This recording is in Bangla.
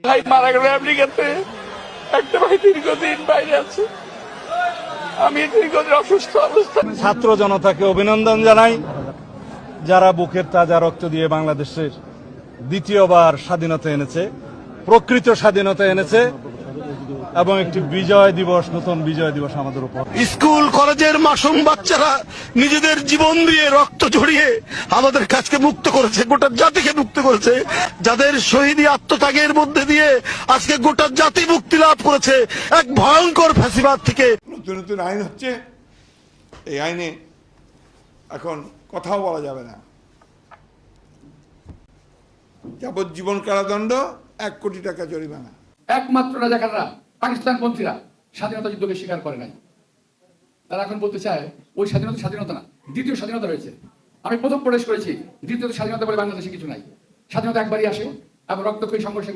ভাই মারা গেল আমেরিকাতে, একটা ভাই দীর্ঘদিন বাইরে আছে, আমি দীর্ঘদিন অসুস্থ অবস্থা। ছাত্র জনতাকে অভিনন্দন জানাই, যারা বুকের তাজা রক্ত দিয়ে বাংলাদেশের দ্বিতীয়বার স্বাধীনতা এনেছে, প্রকৃত স্বাধীনতা এনেছে এবং একটি বিজয় দিবস, নতুন বিজয় দিবস আমাদের উপর। স্কুল কলেজের মাসুম বাচ্চারা নিজেদের জীবন দিয়ে রক্ত ঝরিয়ে আমাদের কাছকে মুক্ত করেছে, গোটা জাতিকে মুক্ত করেছে, যাদের শহীদী আত্মত্যাগের মধ্যে দিয়ে আজকে গোটা জাতি মুক্তি লাভ করেছে এক ভয়ঙ্কর ফ্যাসিবাদ থেকে। নতুন নতুন আইন হচ্ছে, এই আইনে এখন কথাও বলা যাবে না। যাবজ্জীবন কারাদণ্ড, 1 কোটি টাকা জরিমানা। একমাত্র রাজাকাররা, পাকিস্তানপন্থীরা স্বাধীনতা যুদ্ধকে স্বীকার করে নাই। তারা এখন বলতে চায় ওই স্বাধীনতা স্বাধীনতা না, দ্বিতীয় স্বাধীনতা রয়েছে। আমি প্রথম প্রবেশ করেছি, দ্বিতীয় স্বাধীনতা বলে বাংলাদেশে কিছু নাই। স্বাধীনতা একবারই আসে এবং রক্তক্ষয়ী সংঘর্ষে